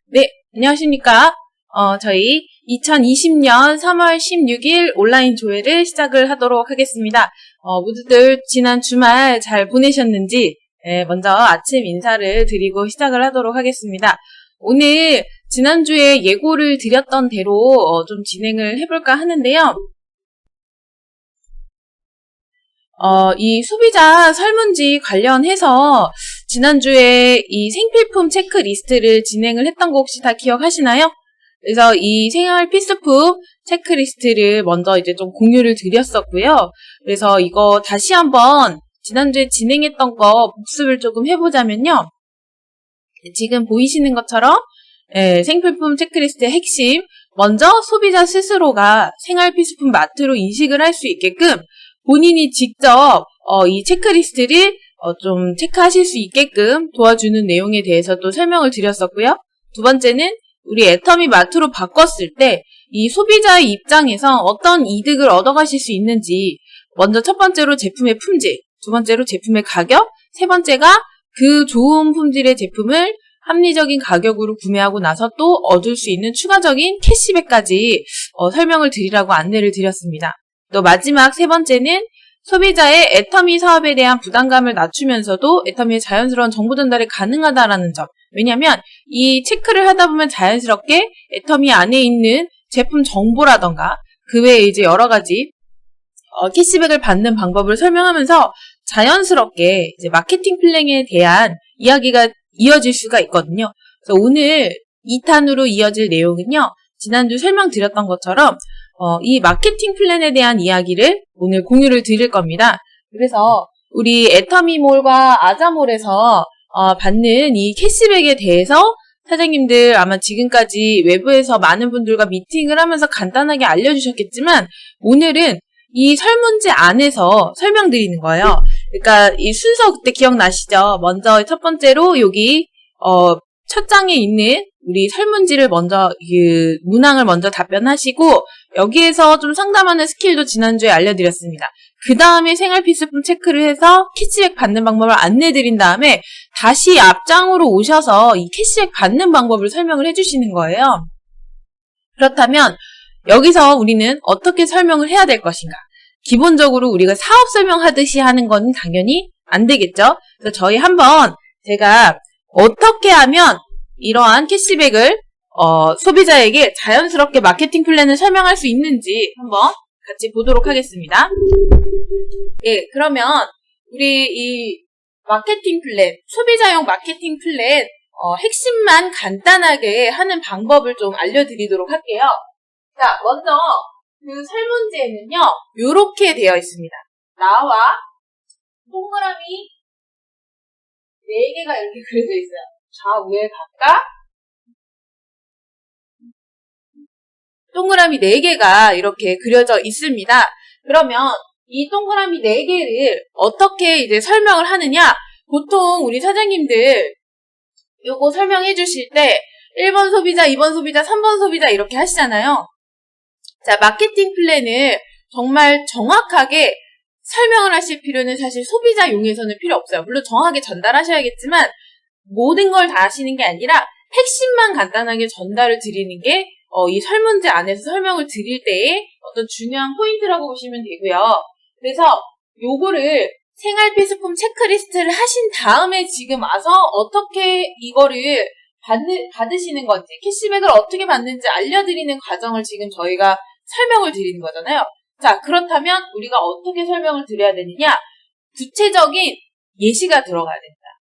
네, 안녕하십니까. 저희 2020년 3월 16일 온라인 조회를 시작을 하도록 하겠습니다. 모두들 지난 주말 잘 보내셨는지 먼저 아침 인사를 드리고 시작을 하도록 하겠습니다. 오늘 지난주에 예고를 드렸던 대로 좀 진행을 해볼까 하는데요. 이 소비자 설문지 관련해서 지난주에 이 생필품 체크리스트를 진행을 했던 거 혹시 다 기억하시나요? 그래서 이 생활 필수품 체크리스트를 먼저 이제 좀 공유를 드렸었고요. 그래서 이거 다시 한번 지난주에 진행했던 거 복습을 조금 해보자면요. 지금 보이시는 것처럼 생필품 체크리스트의 핵심, 먼저 소비자 스스로가 생활 필수품 마트로 인식을 할 수 있게끔 본인이 직접 이 체크리스트를 좀 체크하실 수 있게끔 도와주는 내용에 대해서도 설명을 드렸었고요. 두 번째는 우리 애터미 마트로 바꿨을 때 이 소비자의 입장에서 어떤 이득을 얻어가실 수 있는지, 먼저 첫 번째로 제품의 품질, 두 번째로 제품의 가격, 세 번째가 그 좋은 품질의 제품을 합리적인 가격으로 구매하고 나서 또 얻을 수 있는 추가적인 캐시백까지 설명을 드리라고 안내를 드렸습니다. 또 마지막 세 번째는 소비자의 애터미 사업에 대한 부담감을 낮추면서도 애터미의 자연스러운 정보 전달이 가능하다라는 점. 왜냐하면 이 체크를 하다 보면 자연스럽게 애터미 안에 있는 제품 정보라던가 그 외에 이제 여러 가지 캐시백을 받는 방법을 설명하면서 자연스럽게 이제 마케팅 플랜에 대한 이야기가 이어질 수가 있거든요. 그래서 오늘 2탄으로 이어질 내용은요. 지난주 설명드렸던 것처럼 이 마케팅 플랜에 대한 이야기를 오늘 공유를 드릴 겁니다. 그래서 우리 애터미몰과 아자몰에서 받는 이 캐시백에 대해서 사장님들 아마 지금까지 외부에서 많은 분들과 미팅을 하면서 간단하게 알려주셨겠지만 오늘은 이 설문지 안에서 설명드리는 거예요. 그러니까 이 순서 그때 기억나시죠? 먼저 첫 번째로 여기 첫 장에 있는 우리 설문지를 먼저 문항을 먼저 답변하시고 여기에서 좀 상담하는 스킬도 지난주에 알려드렸습니다. 그 다음에 생활 필수품 체크를 해서 캐시백 받는 방법을 안내드린 다음에 다시 앞장으로 오셔서 이 캐시백 받는 방법을 설명을 해주시는 거예요. 그렇다면 여기서 우리는 어떻게 설명을 해야 될 것인가? 기본적으로 우리가 사업 설명하듯이 하는 건 당연히 안 되겠죠? 그래서 저희 한번 제가 어떻게 하면 이러한 캐시백을 소비자에게 자연스럽게 마케팅 플랜을 설명할 수 있는지 한번 같이 보도록 하겠습니다. 예, 그러면 우리 이 마케팅 플랜, 소비자용 마케팅 플랜 핵심만 간단하게 하는 방법을 좀 알려드리도록 할게요. 자, 먼저 그 설문지에는요, 요렇게 되어 있습니다. 나와 동그라미 4개가 이렇게 그려져 있어요. 좌우에 각각 동그라미 4개가 이렇게 그려져 있습니다. 그러면 이 동그라미 4개를 어떻게 이제 설명을 하느냐? 보통 우리 사장님들 요거 설명해 주실 때 1번 소비자, 2번 소비자, 3번 소비자 이렇게 하시잖아요. 자, 마케팅 플랜을 정말 정확하게 설명을 하실 필요는 사실 소비자용에서는 필요 없어요. 물론 정확하게 전달하셔야겠지만 모든 걸 다 하시는 게 아니라 핵심만 간단하게 전달을 드리는 게 이 설문지 안에서 설명을 드릴 때의 어떤 중요한 포인트라고 보시면 되고요. 그래서 요거를 생활 필수품 체크리스트를 하신 다음에 지금 와서 어떻게 이거를 받으시는 건지, 캐시백을 어떻게 받는지 알려드리는 과정을 지금 저희가 설명을 드리는 거잖아요. 자, 그렇다면 우리가 어떻게 설명을 드려야 되느냐? 구체적인 예시가 들어가야 된다.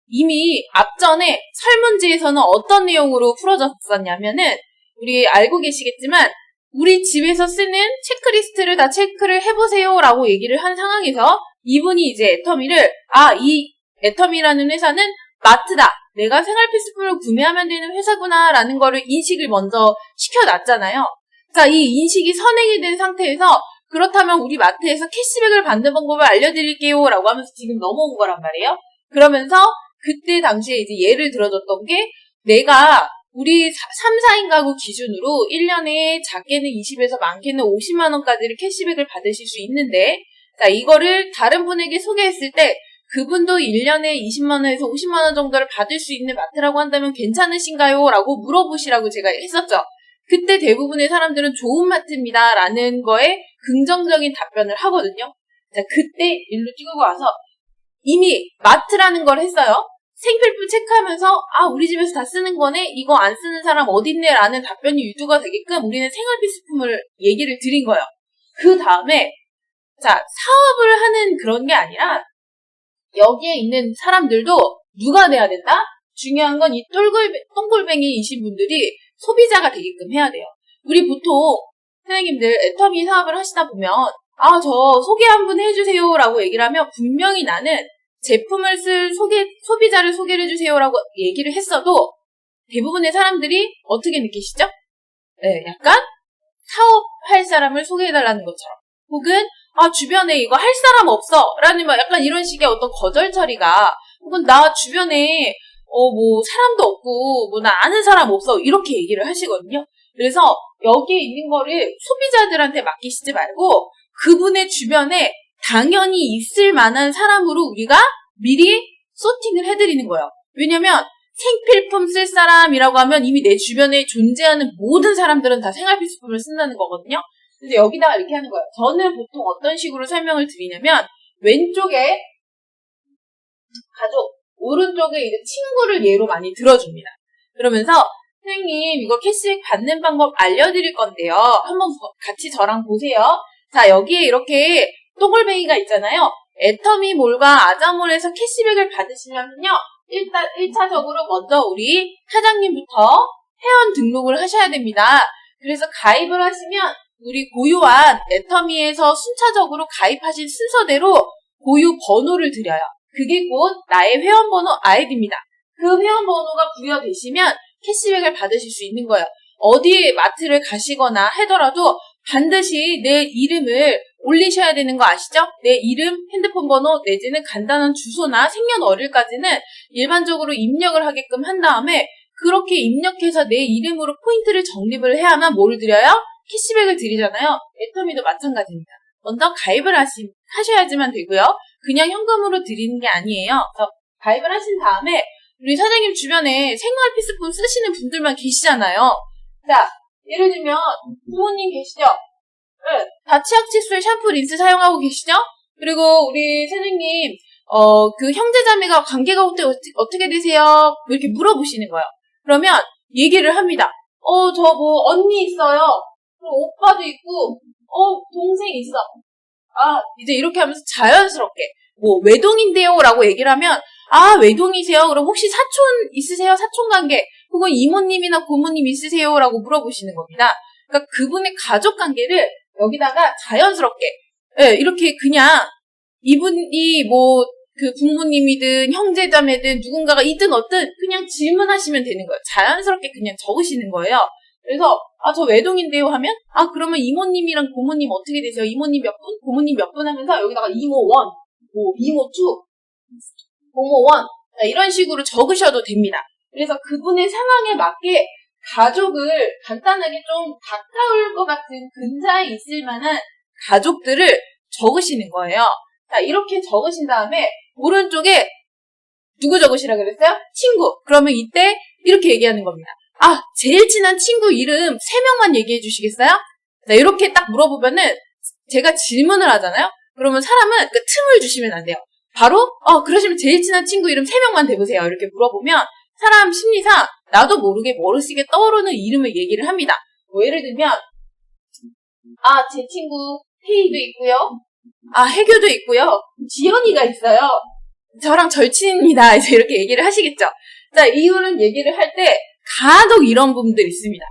이미 앞전에 설문지에서는 어떤 내용으로 풀어졌었냐면은 우리 알고 계시겠지만 우리 집에서 쓰는 체크리스트를 다 체크를 해보세요 라고 얘기를 한 상황에서 이분이 이제 애터미를 이 애터미라는 회사는 마트다. 내가 생활 필수품을 구매하면 되는 회사구나 라는 거를 인식을 먼저 시켜놨잖아요. 자, 이 인식이 선행이 된 상태에서 그렇다면 우리 마트에서 캐시백을 받는 방법을 알려드릴게요 라고 하면서 지금 넘어온 거란 말이에요. 그러면서 그때 당시에 이제 예를 들어줬던 게 내가 우리 3, 4인 가구 기준으로 1년에 작게는 20에서 많게는 50만 원까지를 캐시백을 받으실 수 있는데 자, 이거를 다른 분에게 소개했을 때 그분도 1년에 20만 원에서 50만 원 정도를 받을 수 있는 마트라고 한다면 괜찮으신가요? 라고 물어보시라고 제가 했었죠. 그때 대부분의 사람들은 좋은 마트입니다. 라는 거에 긍정적인 답변을 하거든요. 자, 그때 일로 찍고 와서 이미 마트라는 걸 했어요. 생필품 체크하면서 우리 집에서 다 쓰는 거네? 이거 안 쓰는 사람 어딨네? 라는 답변이 유도가 되게끔 우리는 생활필수품을 얘기를 드린 거예요. 그 다음에 자, 사업을 하는 그런 게 아니라 여기에 있는 사람들도 누가 돼야 된다? 중요한 건 이 똥골뱅이이신 분들이 소비자가 되게끔 해야 돼요. 우리 보통 선생님들 애터미 사업을 하시다 보면 저 소개 한번 해주세요 라고 얘기를 하면 분명히 나는 제품을 쓸 소비자를 소개를 해주세요라고 얘기를 했어도 대부분의 사람들이 어떻게 느끼시죠? 네, 약간 사업할 사람을 소개해달라는 것처럼 혹은 주변에 이거 할 사람 없어 라는 약간 이런 식의 어떤 거절 처리가 혹은 나 주변에 사람도 없고 나 아는 사람 없어 이렇게 얘기를 하시거든요. 그래서 여기에 있는 거를 소비자들한테 맡기시지 말고 그분의 주변에 당연히 있을 만한 사람으로 우리가 미리 소팅을 해드리는 거예요. 왜냐면 생필품 쓸 사람이라고 하면 이미 내 주변에 존재하는 모든 사람들은 다 생활필수품을 쓴다는 거거든요. 근데 여기다가 이렇게 하는 거예요. 저는 보통 어떤 식으로 설명을 드리냐면 왼쪽에 가족, 오른쪽에 이제 친구를 예로 많이 들어줍니다. 그러면서 선생님 이거 캐시백 받는 방법 알려드릴 건데요. 한번 같이 저랑 보세요. 자, 여기에 이렇게 똥골뱅이가 있잖아요. 애터미몰과 아자몰에서 캐시백을 받으시려면요. 일단 1차적으로 먼저 우리 사장님부터 회원 등록을 하셔야 됩니다. 그래서 가입을 하시면 우리 고유한 애터미에서 순차적으로 가입하신 순서대로 고유 번호를 드려요. 그게 곧 나의 회원번호 아이디입니다. 그 회원번호가 부여되시면 캐시백을 받으실 수 있는 거예요. 어디 마트를 가시거나 하더라도 반드시 내 이름을 올리셔야 되는 거 아시죠? 내 이름, 핸드폰 번호 내지는 간단한 주소나 생년월일까지는 일반적으로 입력을 하게끔 한 다음에 그렇게 입력해서 내 이름으로 포인트를 적립을 해야만 뭘 드려요? 캐시백을 드리잖아요. 애터미도 마찬가지입니다. 먼저 가입을 하셔야지만 되고요. 그냥 현금으로 드리는 게 아니에요. 그래서 가입을 하신 다음에 우리 사장님 주변에 생활필수품 쓰시는 분들만 계시잖아요. 자, 예를 들면 부모님 계시죠? 네, 다 치약 칫솔 샴푸 린스 사용하고 계시죠? 그리고 우리 선생님 그 형제자매가 관계가 어떻게 되세요? 이렇게 물어보시는 거예요. 그러면 얘기를 합니다. 저 언니 있어요. 오빠도 있고 동생 있어. 이제 이렇게 하면서 자연스럽게 외동인데요 라고 얘기를 하면 외동이세요? 그럼 혹시 사촌 있으세요? 사촌 관계 혹은 이모님이나 고모님 있으세요? 라고 물어보시는 겁니다. 그러니까 그분의 가족 관계를 여기다가 자연스럽게 이렇게 그냥 이분이 그 부모님이든 형제자매든 누군가가 있든 어떤 그냥 질문하시면 되는 거예요. 자연스럽게 그냥 적으시는 거예요. 그래서 저 외동인데요 하면 그러면 이모님이랑 고모님 어떻게 되세요? 이모님 몇 분? 고모님 몇 분? 하면서 여기다가 이모 원, 이모 투, 고모 원 이런 식으로 적으셔도 됩니다. 그래서 그분의 상황에 맞게 가족을 간단하게 좀 가까울 것 같은 근사에 있을 만한 가족들을 적으시는 거예요. 자, 이렇게 적으신 다음에 오른쪽에 누구 적으시라 그랬어요? 친구. 그러면 이때 이렇게 얘기하는 겁니다. 제일 친한 친구 이름 3명만 얘기해 주시겠어요? 자, 이렇게 딱 물어보면은 제가 질문을 하잖아요? 그러면 사람은 그 틈을 주시면 안 돼요. 바로, 그러시면 제일 친한 친구 이름 3명만 대보세요. 이렇게 물어보면 사람 심리상 나도 모르게 머릿속에 떠오르는 이름을 얘기를 합니다. 예를 들면, 제 친구 태희도 있고요. 해교도 있고요. 지연이가 있어요. 저랑 절친입니다. 이제 이렇게 얘기를 하시겠죠. 자, 이유는 얘기를 할 때 간혹 이런 부분들이 있습니다.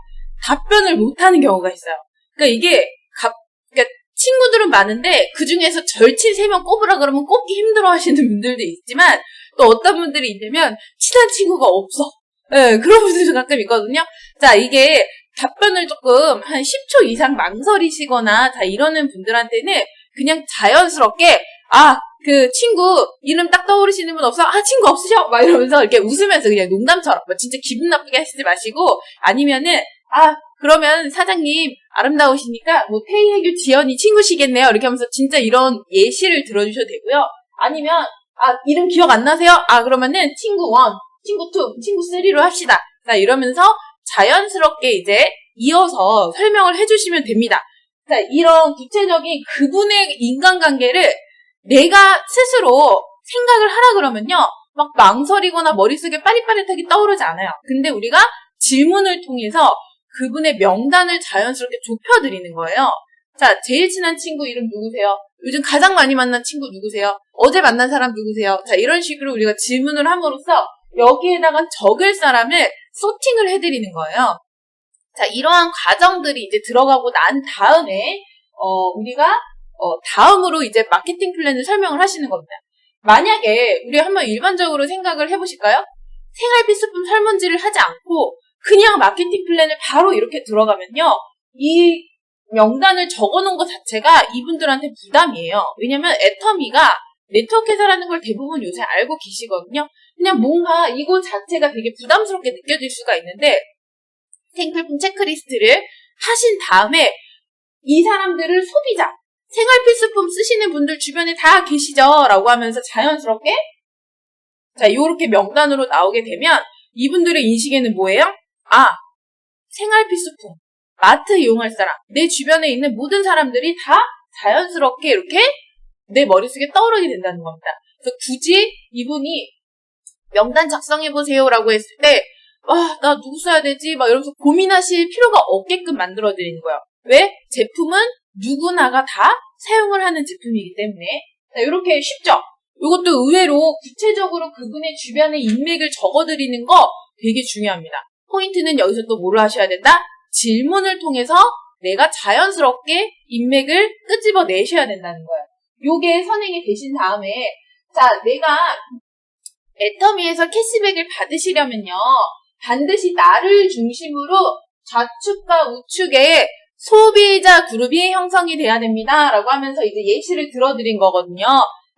답변을 못하는 경우가 있어요. 그러니까 이게 그러니까 친구들은 많은데 그 중에서 절친 3명 꼽으라 그러면 꼽기 힘들어 하시는 분들도 있지만 또 어떤 분들이 있냐면 친한 친구가 없어. 네, 그런 분들도 가끔 있거든요. 자, 이게 답변을 조금 한 10초 이상 망설이시거나 이러는 분들한테는 그냥 자연스럽게 그 친구 이름 딱 떠오르시는 분 없어? 친구 없으셔? 막 이러면서 이렇게 웃으면서 그냥 농담처럼 진짜 기분 나쁘게 하시지 마시고 아니면은 그러면 사장님 아름다우시니까 태희, 해규, 지연이 친구시겠네요. 이렇게 하면서 진짜 이런 예시를 들어주셔도 되고요. 아니면 이름 기억 안 나세요? 그러면은 친구 1, 친구 2, 친구 3로 합시다. 자, 이러면서 자연스럽게 이제 이어서 설명을 해주시면 됩니다. 자, 이런 구체적인 그분의 인간관계를 내가 스스로 생각을 하라 그러면요. 막 망설이거나 머릿속에 빠릿빠릿하게 떠오르지 않아요. 근데 우리가 질문을 통해서 그분의 명단을 자연스럽게 좁혀드리는 거예요. 자, 제일 친한 친구 이름 누구세요? 요즘 가장 많이 만난 친구 누구세요? 어제 만난 사람 누구세요? 자, 이런 식으로 우리가 질문을 함으로써 여기에다가 적을 사람을 소팅을 해드리는 거예요. 자, 이러한 과정들이 이제 들어가고 난 다음에, 우리가, 다음으로 이제 마케팅 플랜을 설명을 하시는 겁니다. 만약에, 우리 한번 일반적으로 생각을 해보실까요? 생활 필수품 설문지를 하지 않고, 그냥 마케팅 플랜을 바로 이렇게 들어가면요, 이 명단을 적어 놓은 것 자체가 이분들한테 부담이에요. 왜냐면 애터미가 네트워크 회사라는 걸 대부분 요새 알고 계시거든요. 그냥 뭔가 이거 자체가 되게 부담스럽게 느껴질 수가 있는데, 생필품 체크리스트를 하신 다음에 이 사람들을 소비자, 생활 필수품 쓰시는 분들 주변에 다 계시죠? 라고 하면서 자연스럽게 자, 요렇게 명단으로 나오게 되면 이분들의 인식에는 뭐예요? 생활 필수품, 마트 이용할 사람, 내 주변에 있는 모든 사람들이 다 자연스럽게 이렇게 내 머릿속에 떠오르게 된다는 겁니다. 그래서 굳이 이분이 명단 작성해보세요 라고 했을 때 나 누구 써야 되지? 막 이러면서 고민하실 필요가 없게끔 만들어드리는 거예요. 왜? 제품은 누구나가 다 사용을 하는 제품이기 때문에. 자, 이렇게 쉽죠? 이것도 의외로 구체적으로 그분의 주변의 인맥을 적어드리는 거 되게 중요합니다. 포인트는 여기서 또 뭐를 하셔야 된다? 질문을 통해서 내가 자연스럽게 인맥을 끄집어내셔야 된다는 거예요. 요게 선행이 되신 다음에 자, 내가 애터미에서 캐시백을 받으시려면요. 반드시 나를 중심으로 좌측과 우측에 소비자 그룹이 형성이 돼야 됩니다. 라고 하면서 이제 예시를 들어드린 거거든요.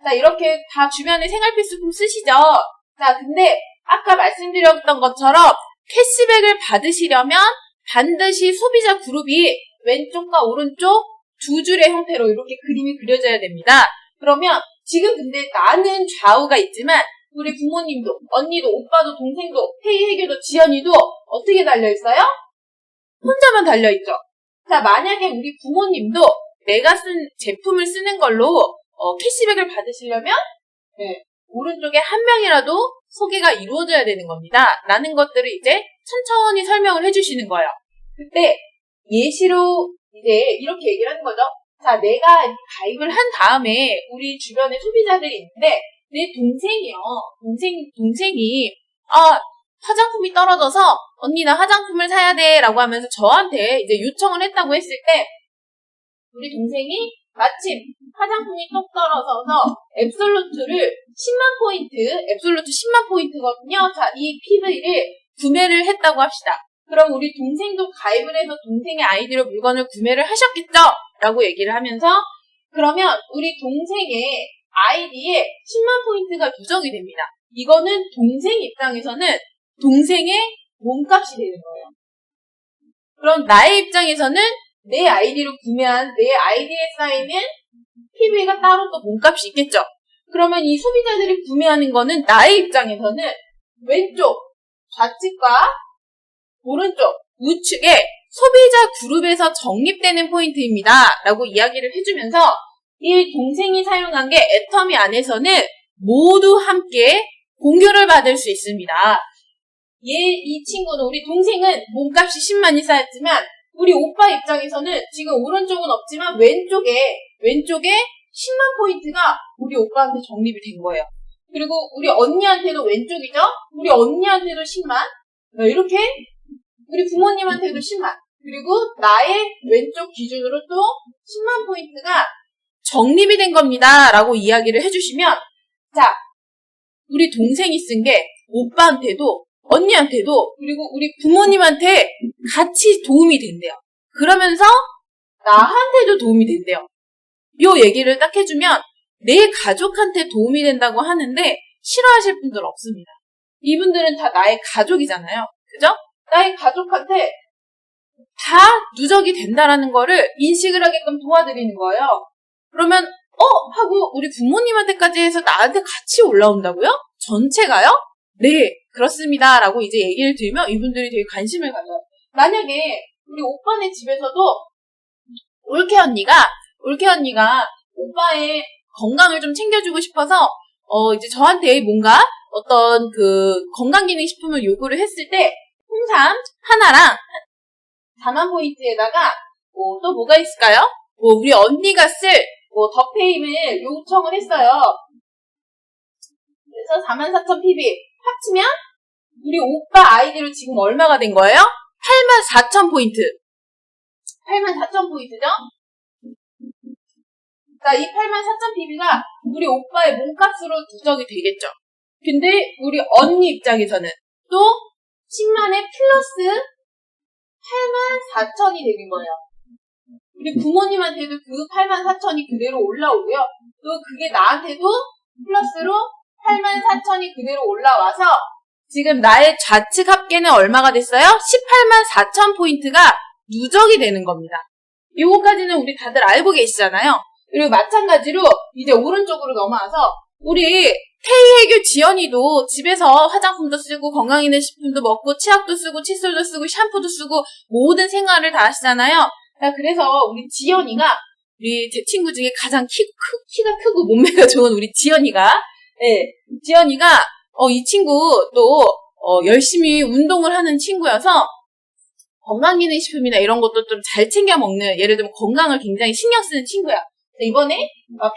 자, 이렇게 다 주변에 생활 필수품 쓰시죠? 자, 근데 아까 말씀드렸던 것처럼 캐시백을 받으시려면 반드시 소비자 그룹이 왼쪽과 오른쪽 두 줄의 형태로 이렇게 그림이 그려져야 됩니다. 그러면 지금 근데 나는 좌우가 있지만 우리 부모님도, 언니도, 오빠도, 동생도, 회의 해결도, 지연이도 어떻게 달려있어요? 혼자만 달려있죠. 자, 만약에 우리 부모님도 내가 쓴 제품을 쓰는 걸로 캐시백을 받으시려면 오른쪽에 한 명이라도 소개가 이루어져야 되는 겁니다. 라는 것들을 이제 천천히 설명을 해주시는 거예요. 그때 예시로 이제 이렇게 얘기를 하는 거죠. 자, 내가 가입을 한 다음에 우리 주변에 소비자들이 있는데 내 동생이요. 동생이 화장품이 떨어져서 언니 나 화장품을 사야 돼 라고 하면서 저한테 이제 요청을 했다고 했을 때 우리 동생이 마침 화장품이 똑 떨어져서 앱솔루트를 10만 포인트, 앱솔루트 10만 포인트거든요. 자, 이 PV를 구매를 했다고 합시다. 그럼 우리 동생도 가입을 해서 동생의 아이디로 물건을 구매를 하셨겠죠? 라고 얘기를 하면서 그러면 우리 동생의 아이디에 10만 포인트가 누적이 됩니다. 이거는 동생 입장에서는 동생의 몸값이 되는 거예요. 그럼 나의 입장에서는 내 아이디로 구매한 내 아이디에 쌓이는 PV가 따로 또 몸값이 있겠죠. 그러면 이 소비자들이 구매하는 거는 나의 입장에서는 왼쪽, 좌측과 오른쪽, 우측에 소비자 그룹에서 적립되는 포인트입니다. 라고 이야기를 해주면서 이 동생이 사용한 게 애터미 안에서는 모두 함께 공유를 받을 수 있습니다. 이 친구는, 우리 동생은 몸값이 10만이 쌓였지만 우리 오빠 입장에서는 지금 오른쪽은 없지만 왼쪽에 10만 포인트가 우리 오빠한테 적립이 된 거예요. 그리고 우리 언니한테도 왼쪽이죠? 우리 언니한테도 10만. 이렇게 우리 부모님한테도 10만. 그리고 나의 왼쪽 기준으로 또 10만 포인트가 적립이 된 겁니다. 라고 이야기를 해주시면 자, 우리 동생이 쓴 게 오빠한테도 언니한테도 그리고 우리 부모님한테 같이 도움이 된대요. 그러면서 나한테도 도움이 된대요. 요 얘기를 딱 해주면 내 가족한테 도움이 된다고 하는데 싫어하실 분들 없습니다. 이분들은 다 나의 가족이잖아요. 그죠? 나의 가족한테 다 누적이 된다라는 거를 인식을 하게끔 도와드리는 거예요. 그러면 하고 우리 부모님한테까지 해서 나한테 같이 올라온다고요? 전체가요? 네, 그렇습니다. 라고 이제 얘기를 들으면 이분들이 되게 관심을 가져요. 만약에 우리 오빠네 집에서도 올케 언니가 오빠의 건강을 좀 챙겨주고 싶어서 이제 저한테 뭔가 어떤 그 건강기능식품을 요구를 했을 때 홍삼 하나랑 다만 포인트에다가 또 뭐가 있을까요? 우리 언니가 쓸 덕페임을 요청을 했어요. 그래서 44,000pb 합치면 우리 오빠 아이디로 지금 얼마가 된 거예요? 84,000포인트. 84,000포인트죠? 자, 이 84,000pb가 우리 오빠의 몸값으로 누적이 되겠죠. 근데 우리 언니 입장에서는 또 10만에 플러스 84,000이 되는 거예요. 우리 부모님한테도 그 84,000이 그대로 올라오고요. 또 그게 나한테도 플러스로 84,000이 그대로 올라와서 지금 나의 좌측 합계는 얼마가 됐어요? 184,000포인트가 누적이 되는 겁니다. 요거까지는 우리 다들 알고 계시잖아요. 그리고 마찬가지로 이제 오른쪽으로 넘어와서 우리 태희애교 지연이도 집에서 화장품도 쓰고 건강기능식품도 먹고 치약도 쓰고 칫솔도 쓰고 샴푸도 쓰고 모든 생활을 다 하시잖아요. 자, 그래서 우리 지연이가 우리 제 친구 중에 가장 키가 크고 몸매가 좋은 우리 지연이가 지연이가 이 친구 또 열심히 운동을 하는 친구여서 건강기능식품이나 이런 것도 좀 잘 챙겨 먹는, 예를 들면 건강을 굉장히 신경 쓰는 친구야. 이번에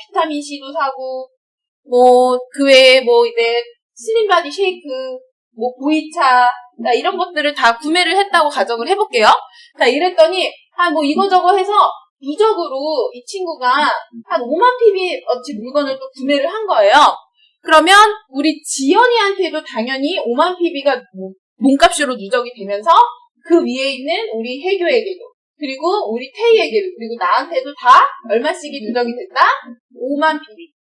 비타민C도 사고 그 외에 이제 슬림바디 쉐이크, 보이차 이런 것들을 다 구매를 했다고 가정을 해볼게요. 자, 이랬더니 이거저거 해서 누적으로 이 친구가 한 5만 pb 어치 물건을 또 구매를 한 거예요. 그러면 우리 지연이한테도 당연히 5만 pb가 몸값으로 누적이 되면서 그 위에 있는 우리 혜교에게도, 그리고 우리 태희에게도, 그리고 나한테도 다 얼마씩이 누적이 된다? 5만 pb.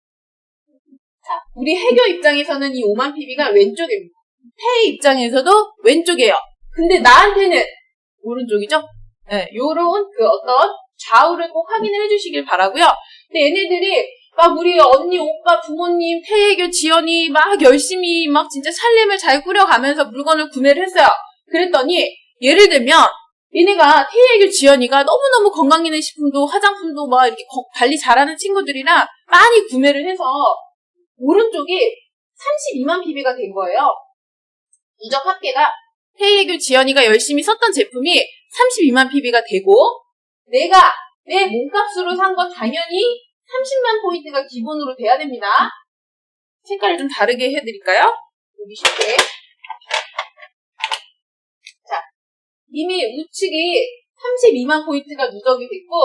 자, 우리 혜교 입장에서는 이 5만 pb가 왼쪽입니다. 태희 입장에서도 왼쪽이에요. 근데 나한테는 오른쪽이죠? 네, 요런 그 어떤 좌우를 꼭 확인을 해주시길 바라고요. 근데 얘네들이 우리 언니, 오빠, 부모님, 태희애교, 지연이 열심히 진짜 살림을 잘 꾸려가면서 물건을 구매를 했어요. 그랬더니 예를 들면 얘네가 태희애교, 지연이가 너무너무 건강기능식품도 화장품도 이렇게 관리 잘하는 친구들이랑 많이 구매를 해서 오른쪽이 32만 pb가 된 거예요. 누적 합계가 태희애교, 지연이가 열심히 썼던 제품이 32만 pb가 되고 내가 내 몸값으로 산 건 당연히 30만 포인트가 기본으로 돼야 됩니다. 색깔을 좀 다르게 해드릴까요? 여기 쉽게. 자, 이미 우측이 32만 포인트가 누적이 됐고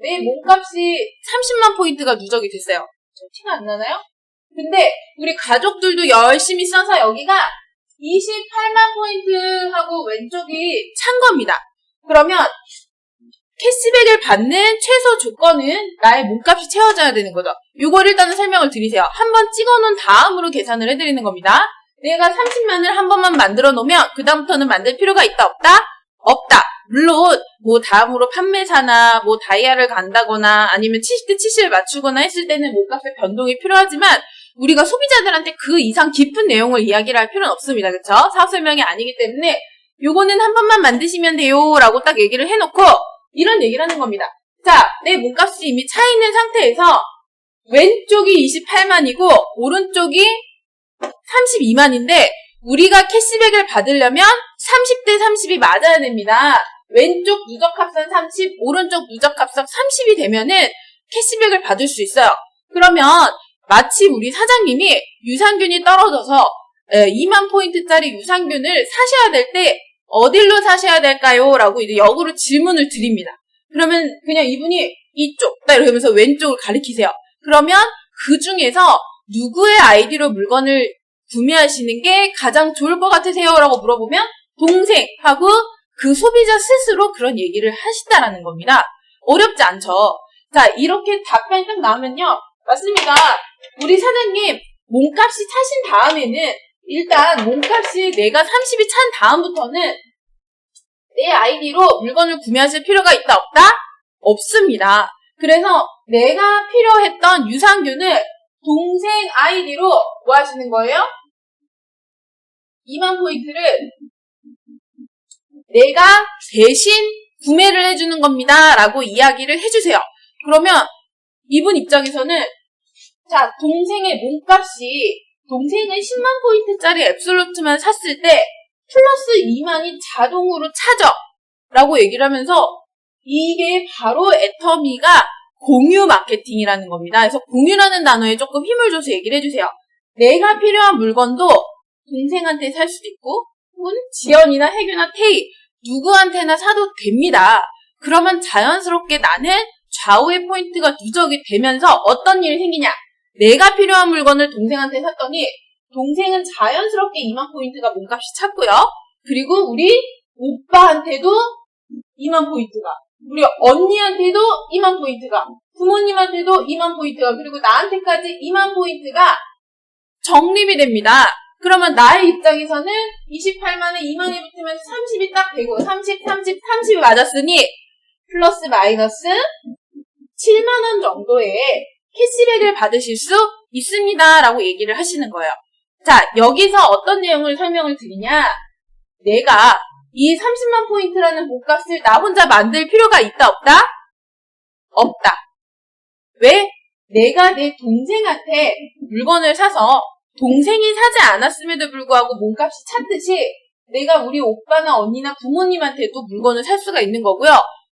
내 몸값이 30만 포인트가 누적이 됐어요. 티가 안 나나요? 근데 우리 가족들도 열심히 써서 여기가 28만 포인트하고 왼쪽이 찬 겁니다. 그러면 캐시백을 받는 최소 조건은 나의 몸값이 채워져야 되는 거죠. 이걸 일단은 설명을 드리세요. 한번 찍어놓은 다음으로 계산을 해드리는 겁니다. 내가 30만을 한 번만 만들어 놓으면 그 다음부터는 만들 필요가 있다 없다? 없다. 물론 다음으로 판매사나 다이아를 간다거나 아니면 70대 70을 맞추거나 했을 때는 몸값의 변동이 필요하지만 우리가 소비자들한테 그 이상 깊은 내용을 이야기를 할 필요는 없습니다. 그쵸? 사업 설명이 아니기 때문에 요거는 한 번만 만드시면 돼요 라고 딱 얘기를 해놓고 이런 얘기를 하는 겁니다. 자, 내 몸값이 이미 차 있는 상태에서 왼쪽이 28만이고 오른쪽이 32만인데 우리가 캐시백을 받으려면 30대 30이 맞아야 됩니다. 왼쪽 누적합산 30, 오른쪽 누적합산 30이 되면은 캐시백을 받을 수 있어요. 그러면 마치 우리 사장님이 유산균이 떨어져서 2만 포인트짜리 유산균을 사셔야 될 때 어딜로 사셔야 될까요? 라고 이제 역으로 질문을 드립니다. 그러면 그냥 이분이 이쪽, 이러면서 왼쪽을 가리키세요. 그러면 그 중에서 누구의 아이디로 물건을 구매하시는 게 가장 좋을 것 같으세요? 라고 물어보면 동생하고 그 소비자 스스로 그런 얘기를 하신다라는 겁니다. 어렵지 않죠? 자, 이렇게 답변이 딱 나오면요. 맞습니다. 우리 사장님 몸값이 차신 다음에는 일단 몸값이 내가 30이 찬 다음부터는 내 아이디로 물건을 구매하실 필요가 있다 없다? 없습니다. 그래서 내가 필요했던 유산균을 동생 아이디로 뭐 하시는 거예요? 2만 포인트를 내가 대신 구매를 해주는 겁니다. 라고 이야기를 해주세요. 그러면 이분 입장에서는 자, 동생의 몸값이 동생은 10만 포인트짜리 앱솔루트만 샀을 때 플러스 2만이 자동으로 차죠. 라고 얘기를 하면서 이게 바로 애터미가 공유 마케팅이라는 겁니다. 그래서 공유라는 단어에 조금 힘을 줘서 얘기를 해주세요. 내가 필요한 물건도 동생한테 살 수도 있고 혹은 지연이나 혜규나 태희 누구한테나 사도 됩니다. 그러면 자연스럽게 나는 좌우의 포인트가 누적이 되면서 어떤 일이 생기냐? 내가 필요한 물건을 동생한테 샀더니 동생은 자연스럽게 2만 포인트가 몸값이 찼고요. 그리고 우리 오빠한테도 2만 포인트가, 우리 언니한테도 2만 포인트가, 부모님한테도 2만 포인트가, 그리고 나한테까지 2만 포인트가 적립이 됩니다. 그러면 나의 입장에서는 28만에 2만이 붙으면서 30이 딱 되고 30이 맞았으니 플러스 마이너스 7만원 정도의 캐시백을 받으실 수 있습니다. 라고 얘기를 하시는 거예요. 자, 여기서 어떤 내용을 설명을 드리냐? 내가 이 30만 포인트라는 몸값을 나 혼자 만들 필요가 있다, 없다? 없다. 왜? 내가 내 동생한테 물건을 사서 동생이 사지 않았음에도 불구하고 몸값이 찼듯이 내가 우리 오빠나 언니나 부모님한테도 물건을 살 수가 있는 거고요.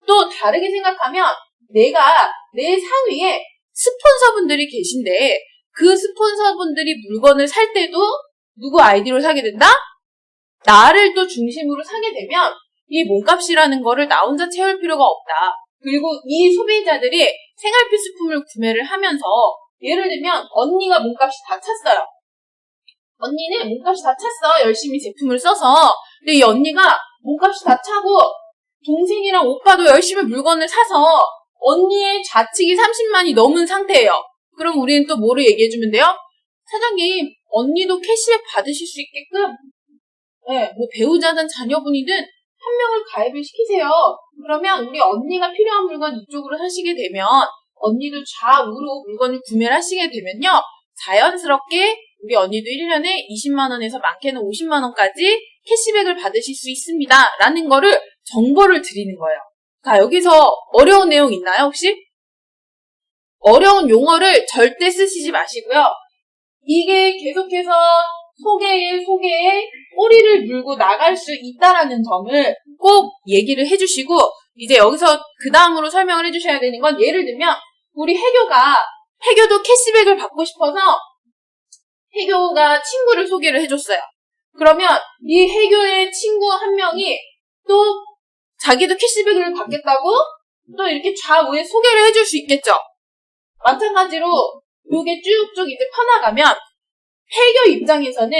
또 다르게 생각하면 내가 내 상위에 스폰서분들이 계신데 그 스폰서분들이 물건을 살 때도 누구 아이디로 사게 된다? 나를 또 중심으로 사게 되면 이 몸값이라는 거를 나 혼자 채울 필요가 없다. 그리고 이 소비자들이 생활 필수품을 구매를 하면서 예를 들면 언니가 몸값이 다 찼어요. 언니는 몸값이 다 찼어. 열심히 제품을 써서. 근데 이 언니가 몸값이 다 차고 동생이랑 오빠도 열심히 물건을 사서 언니의 좌측이 30만이 넘은 상태예요. 그럼 우리는 또 뭐를 얘기해주면 돼요? 사장님, 언니도 캐시백 받으실 수 있게끔 뭐 배우자든 자녀분이든 한 명을 가입을 시키세요. 그러면 우리 언니가 필요한 물건 이쪽으로 사시게 되면 언니도 좌우로 물건을 구매를 하시게 되면요. 자연스럽게 우리 언니도 1년에 20만원에서 많게는 50만원까지 캐시백을 받으실 수 있습니다. 라는 거를 정보를 드리는 거예요. 자, 여기서 어려운 내용 있나요, 혹시? 어려운 용어를 절대 쓰시지 마시고요. 이게 계속해서 소개에 꼬리를 물고 나갈 수 있다라는 점을 꼭 얘기를 해주시고, 이제 여기서 그 다음으로 설명을 해주셔야 되는 건, 예를 들면 우리 혜교도 캐시백을 받고 싶어서 혜교가 친구를 소개를 해줬어요. 그러면 이 혜교의 친구 한 명이 또 자기도 캐시백을 받겠다고 또 이렇게 좌우에 소개를 해줄 수 있겠죠. 마찬가지로 이게 쭉쭉 이제 퍼나가면 혜교 입장에서는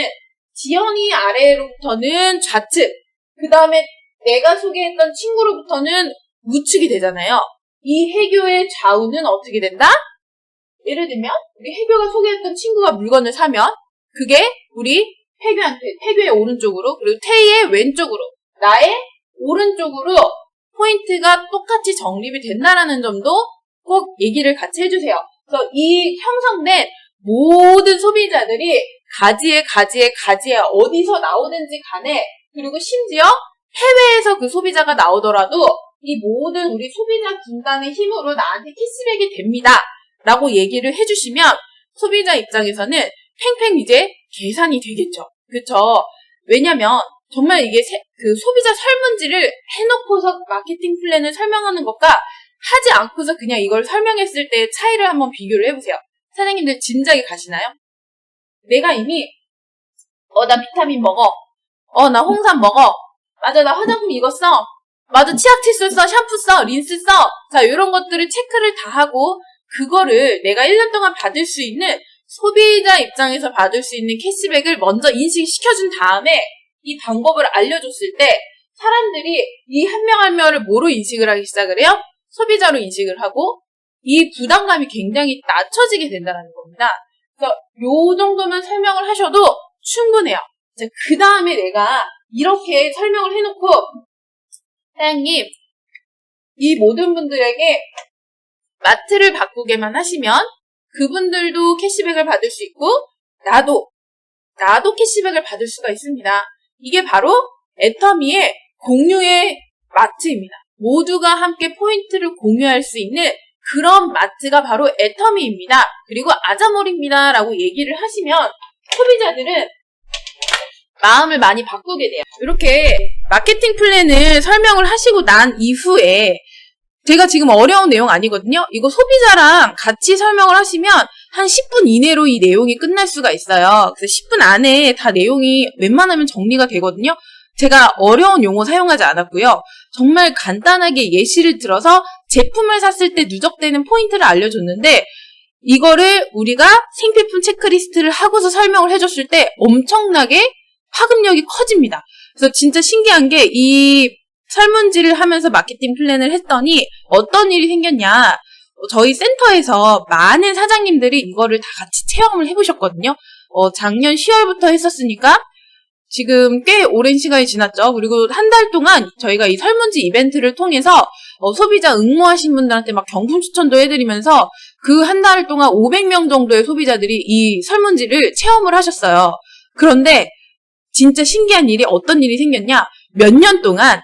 지연이 아래로부터는 좌측, 그 다음에 내가 소개했던 친구로부터는 우측이 되잖아요. 이 혜교의 좌우는 어떻게 된다? 예를 들면 우리 혜교가 소개했던 친구가 물건을 사면 그게 우리 혜교의 오른쪽으로, 그리고 태희의 왼쪽으로, 나의 오른쪽으로 포인트가 똑같이 적립이 된다라는 점도 꼭 얘기를 같이 해주세요. 그래서 이 형성된 모든 소비자들이 가지에 어디서 나오든지 간에, 그리고 심지어 해외에서 그 소비자가 나오더라도 이 모든 우리 소비자 군단의 힘으로 나한테 캐시백이 됩니다. 라고 얘기를 해주시면 소비자 입장에서는 팽팽 이제 계산이 되겠죠. 그쵸? 왜냐면 정말 이게 그 소비자 설문지를 해놓고서 마케팅 플랜을 설명하는 것과 하지 않고서 그냥 이걸 설명했을 때의 차이를 한번 비교를 해보세요. 사장님들 진작에 가시나요? 내가 이미 나 비타민 먹어. 나 홍삼 먹어. 맞아, 나 화장품 이거 써. 맞아, 치약 칫솔 써, 샴푸 써, 린스 써. 자, 이런 것들을 체크를 다 하고 그거를 내가 1년 동안 받을 수 있는, 소비자 입장에서 받을 수 있는 캐시백을 먼저 인식시켜준 다음에 이 방법을 알려줬을 때 사람들이 이 한 명 한 명을 뭐로 인식을 하기 시작을 해요? 소비자로 인식을 하고 이 부담감이 굉장히 낮춰지게 된다는 겁니다. 그래서 요 정도만 설명을 하셔도 충분해요. 그 다음에 내가 이렇게 설명을 해놓고 사장님, 이 모든 분들에게 마트를 바꾸게만 하시면 그분들도 캐시백을 받을 수 있고 나도 캐시백을 받을 수가 있습니다. 이게 바로 애터미의 공유의 마트입니다. 모두가 함께 포인트를 공유할 수 있는 그런 마트가 바로 애터미입니다. 그리고 아자몰입니다 라고 얘기를 하시면 소비자들은 마음을 많이 바꾸게 돼요. 이렇게 마케팅 플랜을 설명을 하시고 난 이후에 제가 지금 어려운 내용 아니거든요. 이거 소비자랑 같이 설명을 하시면 한 10분 이내로 이 내용이 끝날 수가 있어요. 그래서 10분 안에 다 내용이 웬만하면 정리가 되거든요. 제가 어려운 용어 사용하지 않았고요. 정말 간단하게 예시를 들어서 제품을 샀을 때 누적되는 포인트를 알려줬는데 이거를 우리가 생필품 체크리스트를 하고서 설명을 해줬을 때 엄청나게 파급력이 커집니다. 그래서 진짜 신기한 게 이 설문지를 하면서 마케팅 플랜을 했더니 어떤 일이 생겼냐. 저희 센터에서 많은 사장님들이 이거를 다 같이 체험을 해보셨거든요. 작년 10월부터 했었으니까 지금 꽤 오랜 시간이 지났죠. 그리고 한 달 동안 저희가 이 설문지 이벤트를 통해서 소비자 응모하신 분들한테 막 경품 추천도 해드리면서 그 한 달 동안 500명 정도의 소비자들이 이 설문지를 체험을 하셨어요. 그런데 진짜 신기한 일이 어떤 일이 생겼냐. 몇 년 동안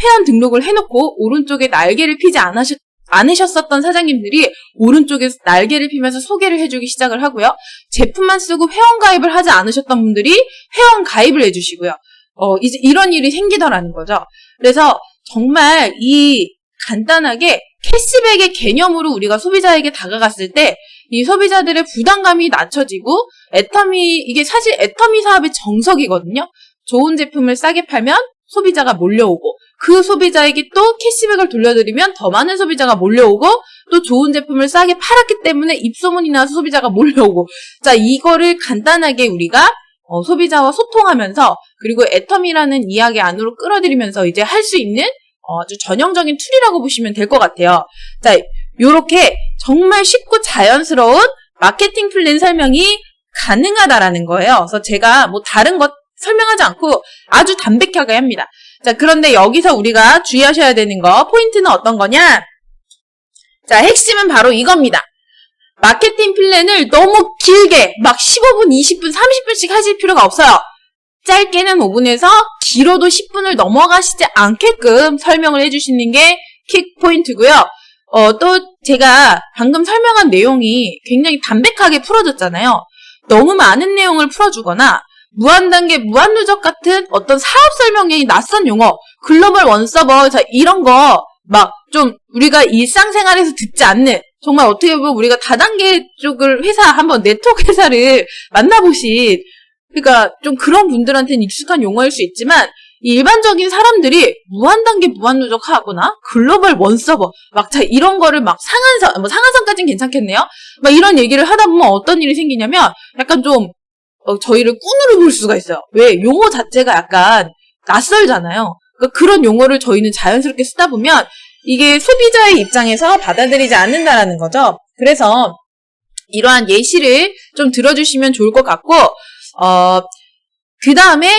회원 등록을 해놓고 오른쪽에 날개를 피지 않으셨었던 사장님들이 오른쪽에서 날개를 피면서 소개를 해주기 시작을 하고요. 제품만 쓰고 회원 가입을 하지 않으셨던 분들이 회원 가입을 해주시고요. 이제 이런 일이 생기더라는 거죠. 그래서 정말 이 간단하게 캐시백의 개념으로 우리가 소비자에게 다가갔을 때 이 소비자들의 부담감이 낮춰지고 이게 사실 애터미 사업의 정석이거든요. 좋은 제품을 싸게 팔면 소비자가 몰려오고 그 소비자에게 또 캐시백을 돌려드리면 더 많은 소비자가 몰려오고 또 좋은 제품을 싸게 팔았기 때문에 입소문이 나서 소비자가 몰려오고 자 이거를 간단하게 우리가 소비자와 소통하면서 그리고 애터미라는 이야기 안으로 끌어들이면서 이제 할 수 있는 아주 전형적인 툴이라고 보시면 될 것 같아요. 자, 요렇게 정말 쉽고 자연스러운 마케팅 플랜 설명이 가능하다라는 거예요. 그래서 제가 뭐 다른 것 설명하지 않고 아주 담백하게 합니다. 자, 그런데 여기서 우리가 주의하셔야 되는 포인트는 어떤 거냐? 자, 핵심은 바로 이겁니다. 마케팅 플랜을 너무 길게 막 15분, 20분, 30분씩 하실 필요가 없어요. 짧게는 5분에서 길어도 10분을 넘어가시지 않게끔 설명을 해주시는 게 킥포인트고요. 또 제가 방금 설명한 내용이 굉장히 담백하게 풀어졌잖아요. 너무 많은 내용을 풀어주거나 무한단계, 무한누적 같은 어떤 사업 설명이 낯선 용어, 글로벌 원서버, 이런 거 막 좀 우리가 일상생활에서 듣지 않는 정말 어떻게 보면 우리가 다단계 쪽을 한번 네트워크 회사를 만나보신 그러니까 좀 그런 분들한테는 익숙한 용어일 수 있지만 일반적인 사람들이 무한단계 무한누적 하거나 글로벌 원서버 이런 거를 상한선까지는 괜찮겠네요. 막 이런 얘기를 하다 보면 어떤 일이 생기냐면 약간 좀 저희를 꾼으로 볼 수가 있어요. 왜? 용어 자체가 약간 낯설잖아요. 그러니까 그런 용어를 저희는 자연스럽게 쓰다 보면 이게 소비자의 입장에서 받아들이지 않는다라는 거죠. 그래서 이러한 예시를 좀 들어주시면 좋을 것 같고 그 다음에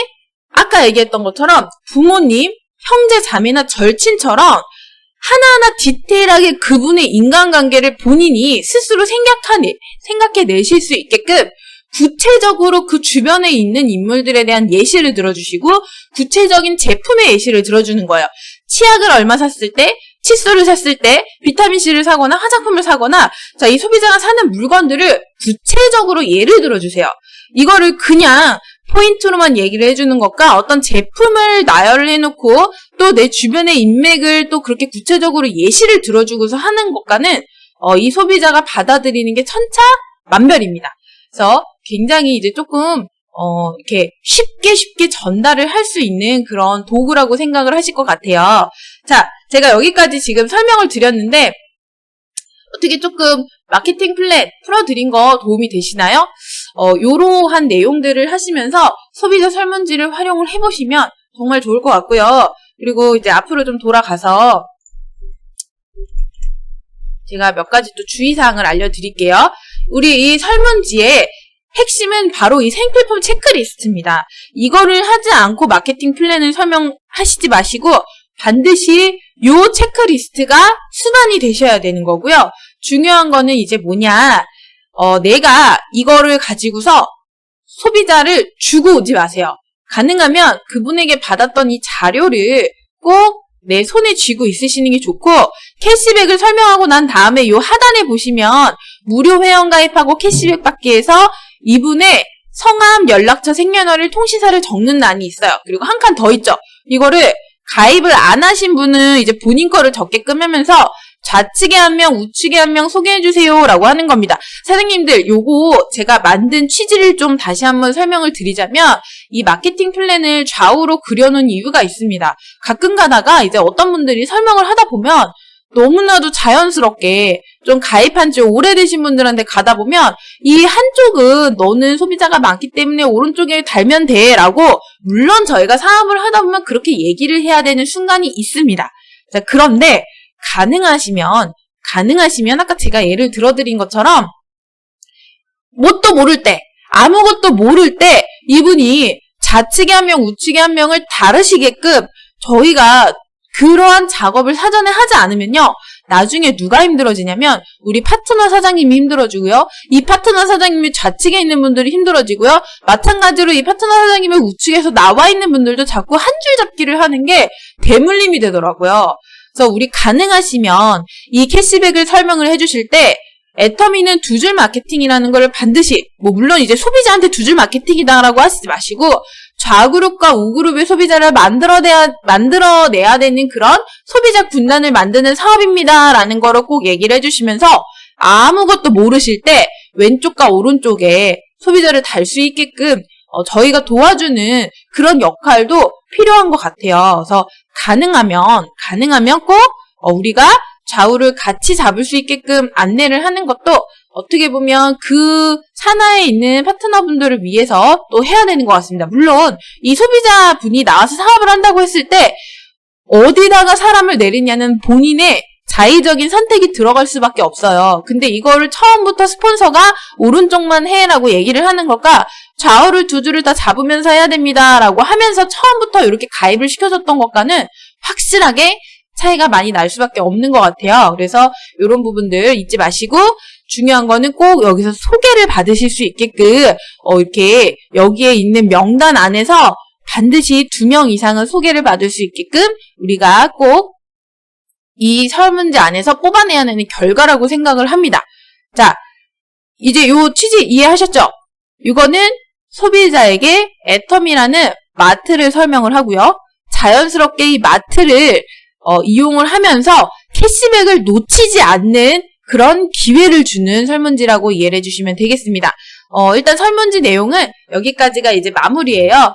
아까 얘기했던 것처럼 부모님, 형제, 자매나 절친처럼 하나하나 디테일하게 그분의 인간관계를 본인이 스스로 생각해내실 수 있게끔 구체적으로 그 주변에 있는 인물들에 대한 예시를 들어주시고 구체적인 제품의 예시를 들어주는 거예요. 치약을 얼마 샀을 때, 칫솔을 샀을 때, 비타민C를 사거나 화장품을 사거나 자, 이 소비자가 사는 물건들을 구체적으로 예를 들어주세요. 이거를 그냥 포인트로만 얘기를 해주는 것과 어떤 제품을 나열을 해놓고 또 내 주변의 인맥을 또 그렇게 구체적으로 예시를 들어주고서 하는 것과는 이 소비자가 받아들이는 게 천차만별입니다. 그래서 굉장히 이제 조금 이렇게 쉽게 전달을 할 수 있는 그런 도구라고 생각을 하실 것 같아요. 자, 제가 여기까지 지금 설명을 드렸는데 어떻게 조금 마케팅 플랜 풀어드린 거 도움이 되시나요? 요러한 내용들을 하시면서 소비자 설문지를 활용을 해보시면 정말 좋을 것 같고요. 그리고 이제 앞으로 좀 돌아가서 제가 몇 가지 또 주의사항을 알려드릴게요. 우리 이 설문지의 핵심은 바로 이 생필품 체크리스트입니다. 이거를 하지 않고 마케팅 플랜을 설명하시지 마시고 반드시 요 체크리스트가 순환이 되셔야 되는 거고요. 중요한 거는 이제 뭐냐, 내가 이거를 가지고서 소비자를 주고 오지 마세요. 가능하면 그분에게 받았던 이 자료를 꼭 내 손에 쥐고 있으시는 게 좋고, 캐시백을 설명하고 난 다음에 요 하단에 보시면 무료 회원 가입하고 캐시백 받기 해서 이분의 성함, 연락처, 생년월일, 통신사를 적는欄이 있어요. 그리고 한 칸 더 있죠. 이거를 가입을 안 하신 분은 이제 본인 거를 적게끔 하면서 좌측에 한 명, 우측에 한 명 소개해주세요 라고 하는 겁니다. 사장님들, 요거 제가 만든 취지를 좀 다시 한번 설명을 드리자면, 이 마케팅 플랜을 좌우로 그려놓은 이유가 있습니다. 가끔 가다가 이제 어떤 분들이 설명을 하다 보면 너무나도 자연스럽게 좀 가입한 지 오래되신 분들한테 가다 보면 이 한쪽은 너는 소비자가 많기 때문에 오른쪽에 달면 돼 라고, 물론 저희가 사업을 하다 보면 그렇게 얘기를 해야 되는 순간이 있습니다. 자, 그런데 가능하시면 아까 제가 예를 들어드린 것처럼 뭣도 모를 때, 아무것도 모를 때 이분이 좌측에 한 명, 우측에 한 명을 다르시게끔 저희가 그러한 작업을 사전에 하지 않으면요, 나중에 누가 힘들어지냐면 우리 파트너 사장님이 힘들어지고요, 이 파트너 사장님이 좌측에 있는 분들이 힘들어지고요, 마찬가지로 이 파트너 사장님의 우측에서 나와 있는 분들도 자꾸 한 줄 잡기를 하는 게 대물림이 되더라고요. 그래서 우리 가능하시면 이 캐시백을 설명을 해주실 때 애터미는 두 줄 마케팅이라는 걸 반드시, 물론 이제 소비자한테 두 줄 마케팅이다라고 하시지 마시고 좌그룹과 우그룹의 소비자를 만들어내야 되는 그런 소비자 군단을 만드는 사업입니다라는 거를 꼭 얘기를 해주시면서, 아무것도 모르실 때 왼쪽과 오른쪽에 소비자를 달 수 있게끔 저희가 도와주는 그런 역할도 필요한 것 같아요. 그래서 가능하면 꼭 우리가 좌우를 같이 잡을 수 있게끔 안내를 하는 것도 어떻게 보면 그 산하에 있는 파트너분들을 위해서 또 해야 되는 것 같습니다. 물론 이 소비자분이 나와서 사업을 한다고 했을 때 어디다가 사람을 내리냐는 본인의 자의적인 선택이 들어갈 수밖에 없어요. 근데 이거를 처음부터 스폰서가 오른쪽만 해라고 얘기를 하는 것과 좌우를 두 줄을 다 잡으면서 해야 됩니다라고 하면서 처음부터 이렇게 가입을 시켜줬던 것과는 확실하게 차이가 많이 날 수밖에 없는 것 같아요. 그래서 이런 부분들 잊지 마시고, 중요한 거는 꼭 여기서 소개를 받으실 수 있게끔 이렇게 여기에 있는 명단 안에서 반드시 2명 이상은 소개를 받을 수 있게끔 우리가 꼭 이 설문지 안에서 뽑아내야 하는 결과라고 생각을 합니다. 자, 이제 요 취지 이해하셨죠? 이거는 소비자에게 애터미라는 마트를 설명을 하고요. 자연스럽게 이 마트를 이용을 하면서 캐시백을 놓치지 않는 그런 기회를 주는 설문지라고 이해를 해주시면 되겠습니다. 일단 설문지 내용은 여기까지가 이제 마무리예요.